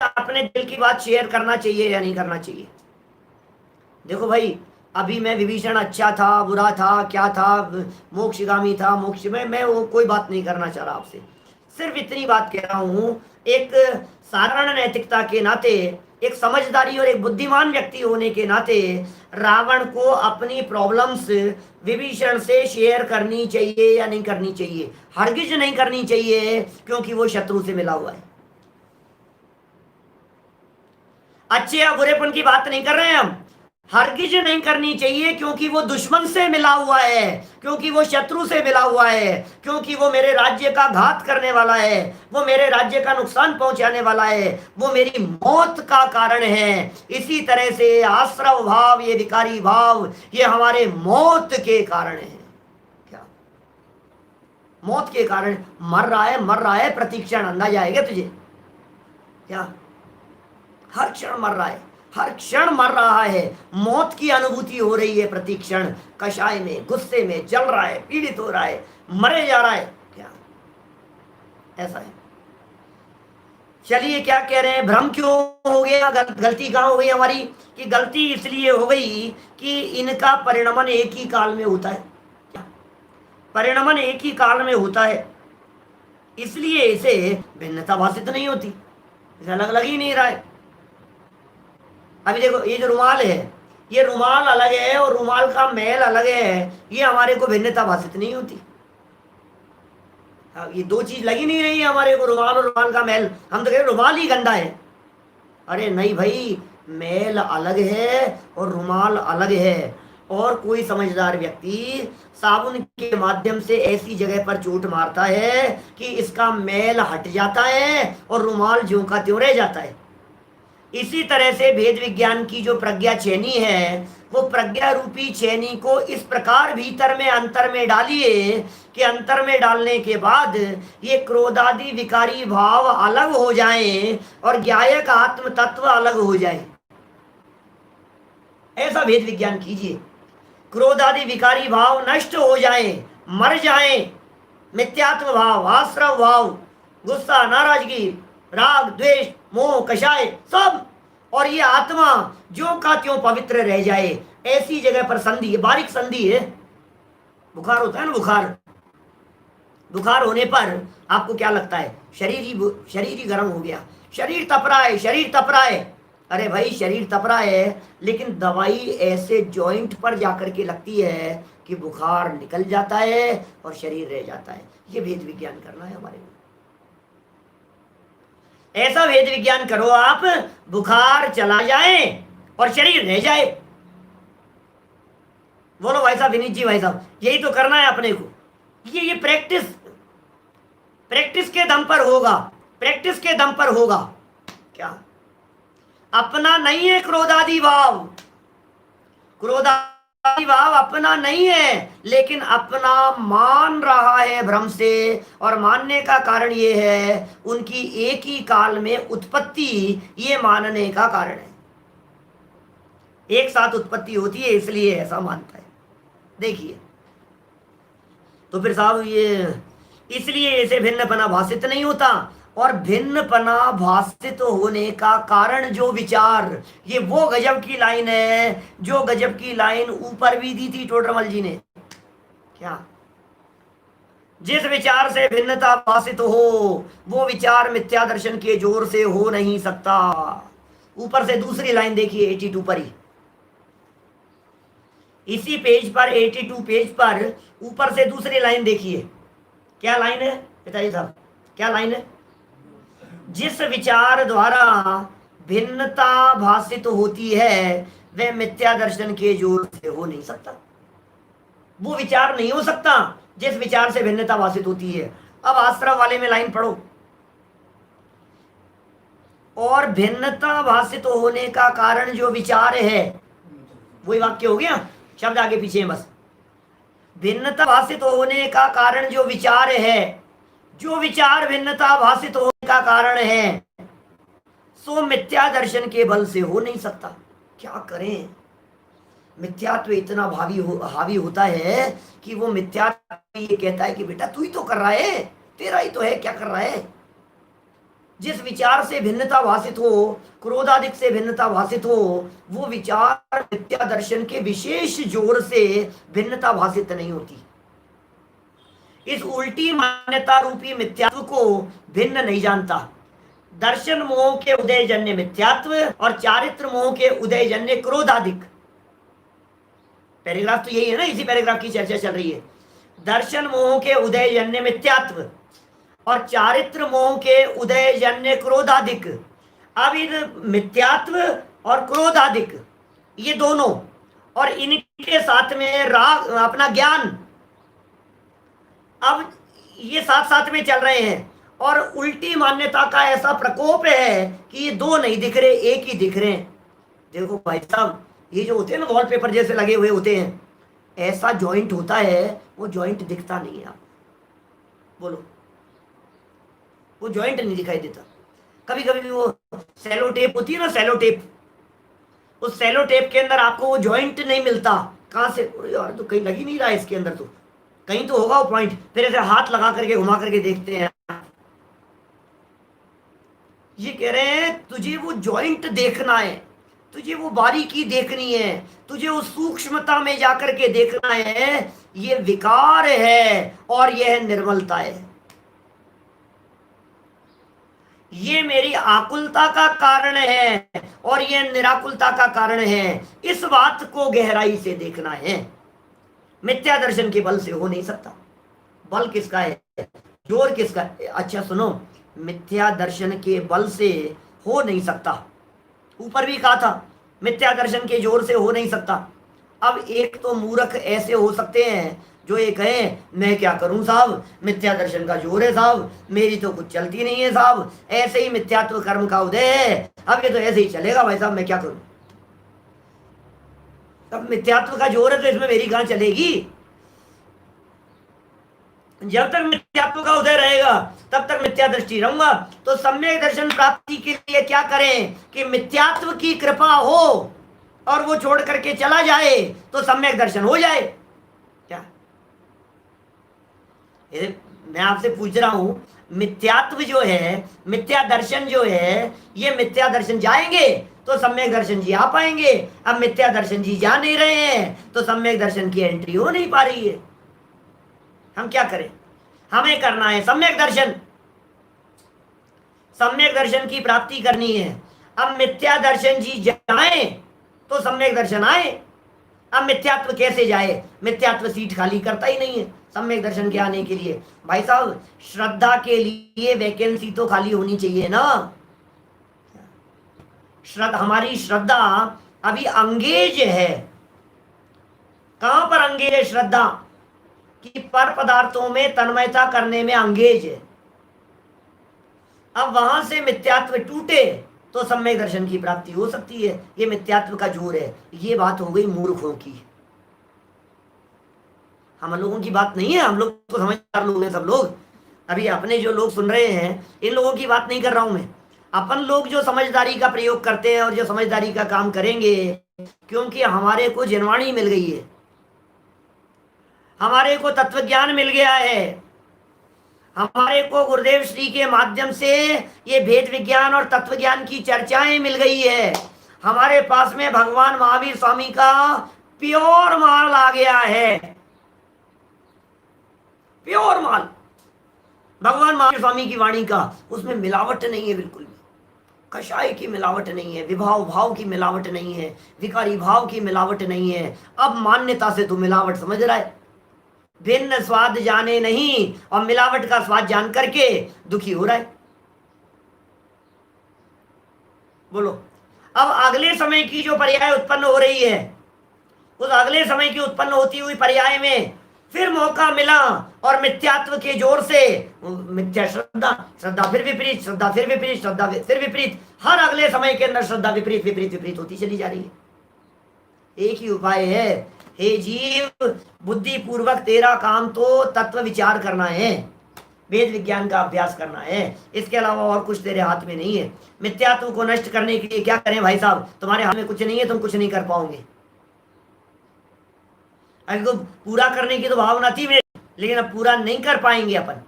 अपने दिल की बात शेयर करना चाहिए या नहीं करना चाहिए। देखो भाई, अभी मैं विभीषण अच्छा था बुरा था क्या था, मोक्षगामी था मोक्ष में, मैं वो कोई बात नहीं करना चाह रहा आपसे, सिर्फ इतनी बात कह रहा हूं, एक साधारण नैतिकता के नाते, एक समझदारी और एक बुद्धिमान व्यक्ति होने के नाते रावण को अपनी प्रॉब्लम्स विभीषण से शेयर करनी चाहिए या नहीं करनी चाहिए? हरगिज नहीं करनी चाहिए, क्योंकि वो शत्रु से मिला हुआ है। अच्छे या बुरेपन की बात नहीं कर रहे हैं हम, हरगिज नहीं करनी चाहिए, क्योंकि वो दुश्मन से मिला हुआ है, क्योंकि वो शत्रु से मिला हुआ है, क्योंकि वो मेरे राज्य का घात करने वाला है, वो मेरे राज्य का नुकसान पहुंचाने वाला है, वो मेरी मौत का कारण है। इसी तरह से आश्रव भाव, ये विकारी भाव, ये हमारे मौत के कारण है। क्या मौत के कारण? मर रहा है प्रतीक्षण, अंदाजा आएगा तुझे? क्या हर क्षण मर रहा है, हर क्षण मर रहा है, मौत की अनुभूति हो रही है प्रतिक्षण, कषाय में, गुस्से में, जल रहा है, पीड़ित हो रहा है, मरे जा रहा है। क्या ऐसा है? चलिए, क्या कह रहे हैं, भ्रम क्यों हो गया, गलती कहां हो गई हमारी? कि गलती इसलिए हो गई कि इनका परिणमन एक ही काल में होता है। परिणमन एक ही काल में होता है, इसलिए इसे भिन्नता भाषित नहीं होती, इसे अलग अलग ही नहीं रहा है। अभी देखो, ये जो रुमाल है, ये रुमाल अलग है और रुमाल का मैल अलग है, ये हमारे को भिन्नता भाषित नहीं होती। ये दो चीज लगी नहीं रही है हमारे को, रुमाल और रुमाल का मैल। हम तो कह रहे रुमाल ही गंदा है। अरे नहीं भाई, मैल अलग है और रुमाल अलग है। और कोई समझदार व्यक्ति साबुन के माध्यम से ऐसी जगह पर चोट मारता है कि इसका मैल हट जाता है और रुमाल ज्यों का त्यों रह जाता है। इसी तरह से भेद विज्ञान की जो प्रज्ञा चैनी है, वो प्रज्ञा रूपी चैनी को इस प्रकार भीतर में अंतर में डालिए कि अंतर में डालने के बाद ये क्रोधादि विकारी भाव अलग हो जाएं और ज्ञायक आत्म तत्व अलग हो जाए। ऐसा भेद विज्ञान कीजिए, क्रोधादि विकारी भाव नष्ट हो जाएं, मर जाएं, मिथ्यात्व भाव, आश्रव भाव, गुस्सा, नाराजगी, राग, द्वेष, मोह, कषाय सब, और ये आत्मा जो का त्यों पवित्र रह जाए। ऐसी जगह पर संधि है, बारीक संधि है। बुखार होता है ना, बुखार होने पर आपको क्या लगता है? शरीर ही गर्म हो गया, शरीर तप रहा है। अरे भाई, शरीर तप रहा है, लेकिन दवाई ऐसे जॉइंट पर जाकर के लगती है कि बुखार निकल जाता है और शरीर रह जाता है। ये भेद विज्ञान करना है हमारे को। ऐसा भेद विज्ञान करो आप, बुखार चला जाए और शरीर रह जाए। बोलो भाई साहब, विनीत जी भाई साहब, यही तो करना है अपने को। ये प्रैक्टिस के दम पर होगा, प्रैक्टिस के दम पर होगा। क्या अपना नहीं है क्रोधादि भाव, क्रोधादि भाव अपना नहीं है, लेकिन अपना मान रहा है भ्रम से। और मानने का कारण ये है, उनकी एक ही काल में उत्पत्ति, ये मानने का कारण है। एक साथ उत्पत्ति होती है, इसलिए ऐसा मानता है। देखिए, तो फिर साहब ये इसलिए इसे भिन्नपना भाषित नहीं होता। और भिन्नपना भाषित होने का कारण जो विचार, ये वो गजब की लाइन है, जो गजब की लाइन ऊपर भी दी थी टोडरमल जी ने। क्या? जिस विचार से भिन्नता भाषित हो, वो विचार मिथ्या दर्शन के जोर से हो नहीं सकता। ऊपर से दूसरी लाइन देखिए, 82 पर ही, इसी पेज पर, 82 पेज पर ऊपर से दूसरी लाइन देखिए। क्या लाइन है पिताजी साहब, क्या लाइन है? जिस विचार द्वारा भिन्नता भाषित होती है, वह मिथ्या दर्शन के जोर से हो नहीं सकता। वो विचार नहीं हो सकता जिस विचार से भिन्नता भाषित होती है। अब आश्रम वाले में लाइन पढ़ो, और भिन्नता भाषित होने का कारण जो विचार है, वही वाक्य हो गया, शब्द आगे पीछे है बस। भिन्नता भाषित होने का कारण जो विचार है, जो विचार भिन्नता भाषित होने का कारण है, सो मिथ्या दर्शन के बल से हो नहीं सकता। क्या करें? मिथ्यात्व इतना हावी होता है कि वो मिथ्यात्व ये कहता है कि बेटा तू ही तो कर रहा है, तेरा ही तो है, क्या कर रहा है? जिस विचार से भिन्नता भाषित हो, क्रोधादिक से भिन्नता भाषित हो, वो विचार मिथ्या दर्शन के विशेष जोर से भिन्नता भाषित नहीं होती। इस उल्टी मान्यता रूपी मिथ्यात्व को भिन्न नहीं जानता। दर्शन मोह के उदय जन्य मिथ्यात्व और चारित्र मोह के उदय जन्य क्रोधादिक। पैराग्राफ तो यही है ना, इसी पैराग्राफ की चर्चा चल रही है। दर्शन मोह के उदय जन्य मिथ्यात्व और चारित्र मोह के उदय जन्य क्रोधादिक। अब इन मिथ्यात्व और क्रोधादिक ये दोनों और इनके साथ में राग अपना ज्ञान, अब ये साथ साथ में चल रहे हैं और उल्टी मान्यता का ऐसा प्रकोप है कि ये दो नहीं दिख रहे, एक ही दिख रहे हैं। देखो भाई साहब, ये जो होते हैं ना वॉलपेपर जैसे लगे हुए होते हैं, ऐसा जॉइंट होता है, वो जॉइंट दिखता नहीं है। आप बोलो, वो जॉइंट नहीं दिखाई देता। कभी कभी वो सेलो टेप होती है ना, सेलो टेप, उस सेलो टेप के अंदर आपको वो जॉइंट नहीं मिलता। कहां से? यार तो कहीं लग ही नहीं रहा है इसके अंदर, तो कहीं तो होगा वो पॉइंट। फिर ऐसे हाथ लगा करके घुमा करके देखते हैं। ये कह रहे हैं तुझे वो जॉइंट देखना है, तुझे वो बारीकी देखनी है, तुझे उस सूक्ष्मता में जाकर के देखना है। ये विकार है और यह निर्मलता है। ये मेरी आकुलता का कारण है और यह निराकुलता का कारण है। इस बात को गहराई से देखना है। मिथ्या दर्शन के बल से हो नहीं सकता। बल किसका है? जोर किसका है? अच्छा सुनो, मिथ्या दर्शन के बल से हो नहीं सकता। ऊपर भी कहा था मिथ्या दर्शन के जोर से हो नहीं सकता। अब एक तो मूर्ख ऐसे हो सकते हैं जो ये कहें मैं क्या करूं साहब, मिथ्या दर्शन का जोर है साहब, मेरी तो कुछ चलती नहीं है साहब, ऐसे ही मिथ्यात्व कर्म का उदय है, अब ये तो ऐसे ही चलेगा भाई साहब, मैं क्या करूं। तब मिथ्यात्व का जोर है तो इसमें मेरी कहां चलेगी। जब तक मिथ्यात्व का उदय रहेगा तब तक मिथ्या दृष्टि रहूंगा। तो सम्यक दर्शन प्राप्ति के लिए क्या करें कि मिथ्यात्व की कृपा हो और वो छोड़ करके चला जाए तो सम्यक दर्शन हो जाए। क्या मैं आपसे पूछ रहा हूं, मिथ्यात्व जो है, मिथ्या दर्शन जो है, ये मिथ्या दर्शन जाएंगे तो सम्यक दर्शन जी आ पाएंगे। अब मिथ्या दर्शन जी जा नहीं रहे हैं तो सम्यक दर्शन की एंट्री हो नहीं पा रही है। हम क्या करें? हमें करना है सम्यक दर्शन, सम्यक दर्शन की प्राप्ति करनी है। अब मिथ्या दर्शन जी जाए तो सम्यक दर्शन आए। अब मिथ्यात्व कैसे जाए? मिथ्यात्व सीट खाली करता ही नहीं है सम्यक दर्शन के आने के लिए। भाई साहब, श्रद्धा के लिए वैकेंसी तो खाली होनी चाहिए ना। श्रद्धा, हमारी श्रद्धा अभी अंगेज है। कहां पर अंगेज है श्रद्धा? कि पर पदार्थों में तन्मयता करने में अंगेज है। अब वहां से मिथ्यात्व टूटे तो सम्यक दर्शन की प्राप्ति हो सकती है। ये मिथ्यात्व का जोर है। ये बात हो गई मूर्खों की, हम लोगों की बात नहीं है। हम लोग तो समझदार लोग हैं सब लोग। अभी अपने जो लोग सुन रहे हैं, इन लोगों की बात नहीं कर रहा हूं मैं। अपन लोग जो समझदारी का प्रयोग करते हैं और जो समझदारी का काम करेंगे, क्योंकि हमारे को जिनवाणी मिल गई है, हमारे को तत्व ज्ञान मिल गया है, हमारे को गुरुदेव श्री के माध्यम से ये भेद विज्ञान और तत्व ज्ञान की चर्चाएं मिल गई है। हमारे पास में भगवान महावीर स्वामी का प्योर माल आ गया है, प्योर माल भगवान महावीर स्वामी की वाणी का। उसमें मिलावट नहीं है बिल्कुल भी, कषाय की मिलावट नहीं है, विभाव भाव की मिलावट नहीं है, विकारी भाव की मिलावट नहीं है। अब मान्यता से तो मिलावट समझ रहा है। भिन्न स्वाद जाने नहीं और मिलावट का स्वाद जान करके दुखी हो रहा है। बोलो, अब अगले समय की जो पर्याय उत्पन्न हो रही है, उस अगले समय की उत्पन्न होती हुई पर्याय में फिर मौका मिला और मिथ्यात्व के जोर से मिथ्या श्रद्धा, श्रद्धा फिर विपरीत, श्रद्धा फिर विपरीत, श्रद्धा फिर विपरीत, हर अगले समय के अंदर श्रद्धा विपरीत विपरीत विपरीत होती चली जा रही है। एक ही उपाय है, हे जीव, बुद्धि पूर्वक तेरा काम तो तत्व विचार करना है, वेद विज्ञान का अभ्यास करना है। इसके अलावा और कुछ तेरे हाथ में नहीं है। मिथ्यात्व को नष्ट करने के लिए क्या करें भाई साहब? तुम्हारे हाथ में कुछ नहीं है, तुम कुछ नहीं कर पाओगे। अभी तो पूरा करने की तो भावना थी मेरे, लेकिन अब पूरा नहीं कर पाएंगे अपन।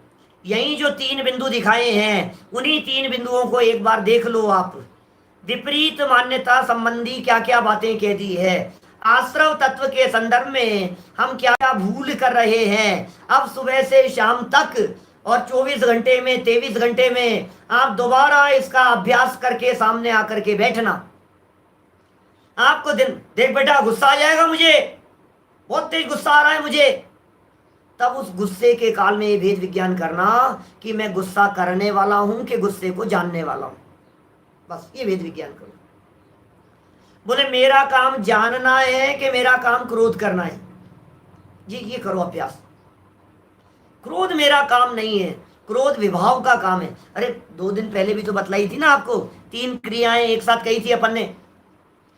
यही जो 3 बिंदु दिखाए हैं, उन्हीं 3 बिंदुओं को एक बार देख लो आप। विपरीत मान्यता संबंधी क्या क्या बातें कह दी है, आश्रव तत्व के संदर्भ में हम क्या क्या भूल कर रहे हैं। अब सुबह से शाम तक और 24 घंटे में 23 घंटे में आप दोबारा इसका अभ्यास करके सामने आकर के बैठना। आपको दिन देख बेटा गुस्सा आ जाएगा, मुझे बहुत तेज गुस्सा आ रहा है मुझे, तब उस गुस्से के काल में ये भेद विज्ञान करना कि मैं गुस्सा करने वाला हूं कि गुस्से को जानने वाला हूं, बस ये भेद विज्ञान करो। बोले मेरा काम जानना है कि मेरा काम क्रोध करना है, जी ये करो अभ्यास। क्रोध मेरा काम नहीं है, क्रोध विभाव का काम है। अरे 2 दिन पहले भी तो बतलाई थी ना आपको, 3 क्रियाएं एक साथ कही थी अपन ने,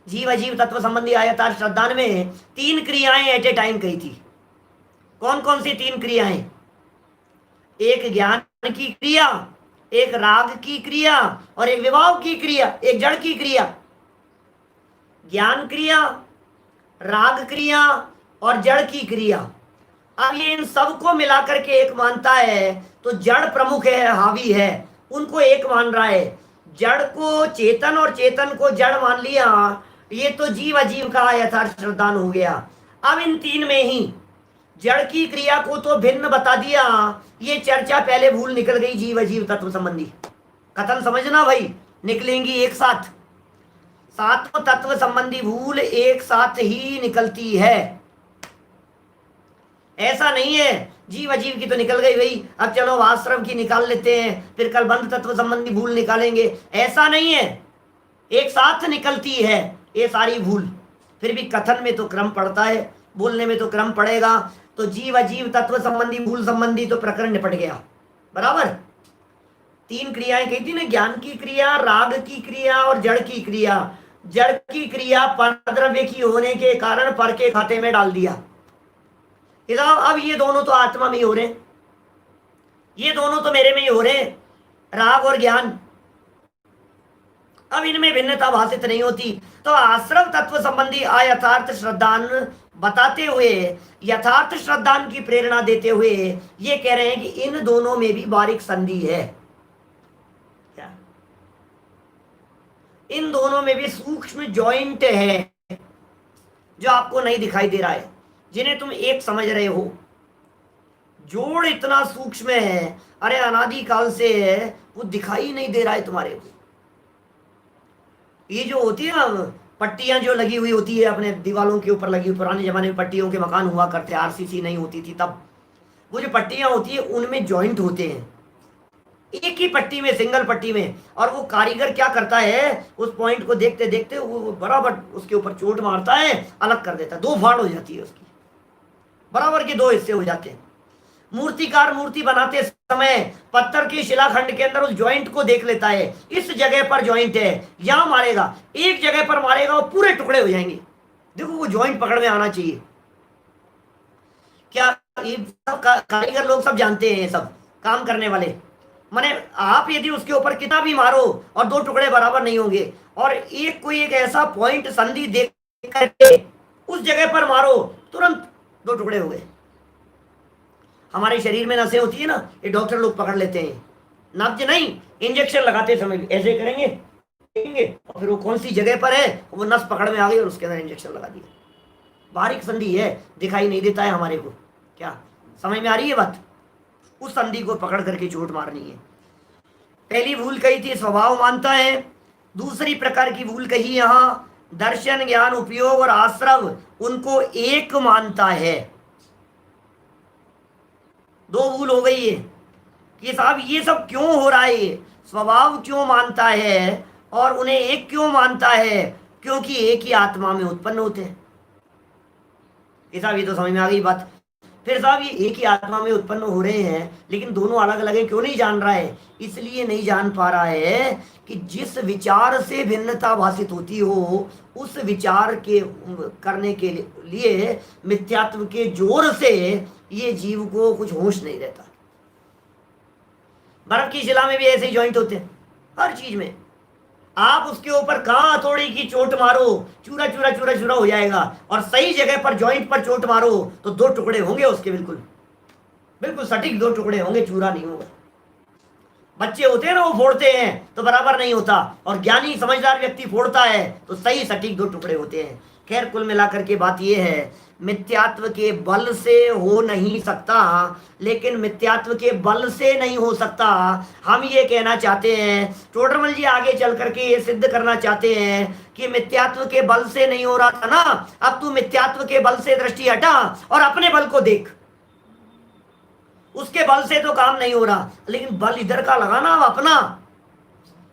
जीव अजीव तत्व संबंधी आयतार श्रद्धान में 3 क्रियाएं एट ए टाइम कही थी। कौन कौन सी 3 क्रियाएं? एक ज्ञान की क्रिया, एक राग की क्रिया और एक विभाव की क्रिया, एक जड़ की क्रिया। ज्ञान क्रिया, राग क्रिया और जड़ की क्रिया। अब ये इन सबको मिलाकर के एक मानता है, तो जड़ प्रमुख है, हावी है, उनको एक मान रहा है। जड़ को चेतन और चेतन को जड़ मान लिया, ये तो जीव अजीव का यथार्थ श्रद्धान हो गया। अब इन 3 में ही जड़ की क्रिया को तो भिन्न बता दिया, ये चर्चा पहले भूल निकल गई जीव अजीव तत्व संबंधी। कथन समझना भाई, निकलेंगी एक साथ, सातों तत्व संबंधी भूल एक साथ ही निकलती है। ऐसा नहीं है जीव अजीव की तो निकल गई भाई, अब चलो आश्रम की निकाल लेते हैं, फिर कल बंध तत्व संबंधी भूल निकालेंगे, ऐसा नहीं है, एक साथ निकलती है ये सारी भूल। फिर भी कथन में तो क्रम पड़ता है, बोलने में तो क्रम पड़ेगा। तो जीव अजीव तत्व संबंधी भूल संबंधी तो प्रकरण निपट गया, बराबर। 3 क्रियाएं कही थी ना, ज्ञान की क्रिया, राग की क्रिया और जड़ की क्रिया। जड़ की क्रिया परद्रव्य की होने के कारण पर के खाते में डाल दिया। अब ये दोनों तो आत्मा में ही हो रहे, ये दोनों तो मेरे में ही हो रहे, राग और ज्ञान। अब इनमें भिन्नता भाषित नहीं होती। तो आश्रव तत्व संबंधी अयथार्थ श्रद्धान बताते हुए, यथार्थ श्रद्धान की प्रेरणा देते हुए ये कह रहे हैं कि इन दोनों में भी बारीक संधि है। क्या? इन दोनों में भी सूक्ष्म जॉइंट है जो आपको नहीं दिखाई दे रहा है, जिन्हें तुम एक समझ रहे हो। जोड़ इतना सूक्ष्म है, अरे अनादि काल से है, वो दिखाई नहीं दे रहा है तुम्हारे को। ये जो होती है ना पट्टियां जो लगी हुई होती है अपने दीवारों के ऊपर लगी हुई, पुराने जमाने में पट्टियों के मकान हुआ करते, आरसीसी नहीं होती थी तब, वो जो पट्टियां होती है उनमें जॉइंट होते हैं, एक ही पट्टी में, सिंगल पट्टी में। और वो कारीगर क्या करता है, उस पॉइंट को देखते देखते वो बराबर उसके ऊपर चोट मारता है, अलग कर देता है, 2 फाड़ हो जाती है उसकी, बराबर के 2 हिस्से हो जाते हैं। मूर्तिकार मूर्ति बनाते समय पत्थर की शिलाखंड के अंदर उस जॉइंट को देख लेता है, इस जगह पर जॉइंट है, यहां मारेगा, एक जगह पर मारेगा वो पूरे टुकड़े हो जाएंगे। देखो वो जॉइंट पकड़ में आना चाहिए। क्या ये सब कारीगर लोग सब जानते हैं, ये सब काम करने वाले। माने आप यदि उसके ऊपर कितना भी मारो और 2 टुकड़े बराबर नहीं होंगे, और एक कोई एक ऐसा पॉइंट संधि देख करके उस जगह पर मारो, तुरंत 2 टुकड़े हो गए। हमारे शरीर में नसें होती है ना, ये डॉक्टर लोग पकड़ लेते हैं, नब्ज नहीं, इंजेक्शन लगाते समय ऐसे करेंगे और फिर वो कौन सी जगह पर है वो नस पकड़ में आ गई और उसके अंदर इंजेक्शन लगा दिया। बारीक संधि है, दिखाई नहीं देता है हमारे को। क्या समझ में आ रही है बात? उस संधि को पकड़ करके चोट मारनी है। पहली भूल कही थी स्वभाव मानता है, दूसरी प्रकार की भूल कही यहां दर्शन ज्ञान उपयोग और आश्रव उनको एक मानता है। 2 भूल हो गई है कि साहब ये सब क्यों हो रहा है, स्वभाव क्यों मानता है और उन्हें एक क्यों मानता है, क्योंकि एक ही आत्मा में उत्पन्न होते हैं। ये साहब ये तो समझ में आ गई बात। फिर साहब ये एक ही आत्मा में उत्पन्न हो रहे हैं, लेकिन दोनों अलग अलग है, क्यों नहीं जान रहा है? इसलिए नहीं जान पा रहा है कि जिस विचार से भिन्नता भाषित होती हो, उस विचार के करने के लिए मिथ्यात्व के जोर से ये जीव को कुछ होश नहीं रहता। बर्फ की शिला में भी ऐसे ही जॉइंट होते हैं, हर चीज में। आप उसके ऊपर कहां हथौड़ी की चोट मारो, चूरा चूरा चूरा चूरा हो जाएगा, और सही जगह पर जॉइंट पर चोट मारो तो 2 टुकड़े होंगे उसके, बिल्कुल बिल्कुल सटीक 2 टुकड़े होंगे, चूरा नहीं होगा। बच्चे होते हैं ना, वो फोड़ते हैं तो बराबर नहीं होता, और ज्ञानी समझदार व्यक्ति फोड़ता है तो सही सटीक दो टुकड़े होते हैं। खैर, कुल मिलाकर के बात यह है, मिथ्यात्व के बल से हो नहीं सकता, लेकिन मिथ्यात्व के बल से नहीं हो सकता। हम ये कहना चाहते हैं, टोडरमल जी आगे चल करके ये सिद्ध करना चाहते हैं कि मिथ्यात्व के बल से नहीं हो रहा था ना, अब तू मिथ्यात्व के बल से दृष्टि हटा और अपने बल को देख। उसके बल से तो काम नहीं हो रहा, लेकिन बल इधर का लगाना अब अपना,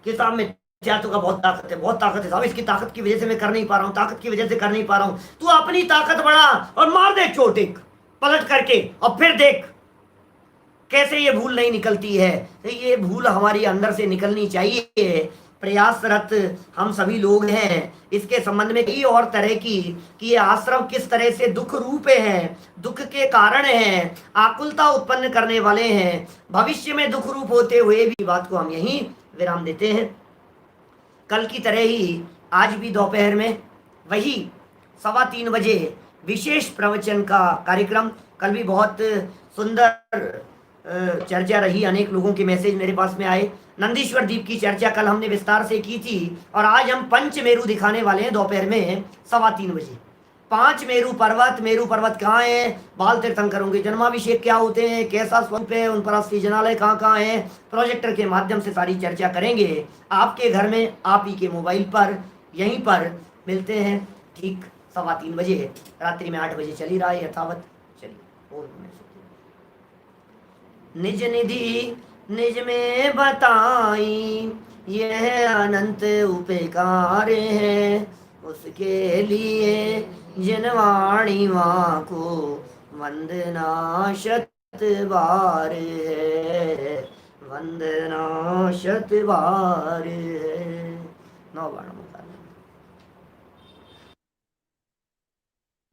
कि साहब मिथ्यात्व का बहुत ताकत है, बहुत ताकत है साहब, इसकी ताकत की वजह से मैं कर नहीं पा रहा हूं, ताकत की वजह से कर नहीं पा रहा हूं। तू अपनी ताकत बढ़ा और मार दे चोट एक पलट करके, और फिर देख कैसे ये भूल नहीं निकलती है। तो ये भूल हमारी अंदर से निकलनी चाहिए। प्रयासरत हम सभी लोग हैं। इसके संबंध में कई और तरह की कि ये आश्रम किस तरह से दुख रूप हैं, दुख के कारण हैं, आकुलता उत्पन्न करने वाले हैं, भविष्य में दुख रूप होते हुए भी, बात को हम यहीं विराम देते हैं। कल की तरह ही आज भी दोपहर में वही 3:15 बजे विशेष प्रवचन का कार्यक्रम। कल भी बहुत सुंदर चर्चा रही, अनेक लोगों के मैसेज मेरे पास में आए। नंदीश्वर द्वीप की चर्चा कल हमने विस्तार से की थी, और आज हम पंच मेरु दिखाने वाले हैं दोपहर में 3:15 बजे। 5 मेरु पर्वत कहाँ है, बाल तीर्थंकर होंगे, जन्माभिषेक क्या होते हैं, कैसा स्वरूप है, उन पर अस्थि जनालय कहाँ कहाँ है, प्रोजेक्टर के माध्यम से सारी चर्चा करेंगे आपके घर में, आप ही के मोबाइल पर, यहीं पर मिलते हैं ठीक 3:15 बजे। रात्रि में 8 बजे चली रहा है यथावत। चलिए, और निज निधि निज में बताई, यह अनंत उपकार है, उसके लिए जिन वाणी माँ को वंदना शत बार है, वंदना शत बार है। नौ बार।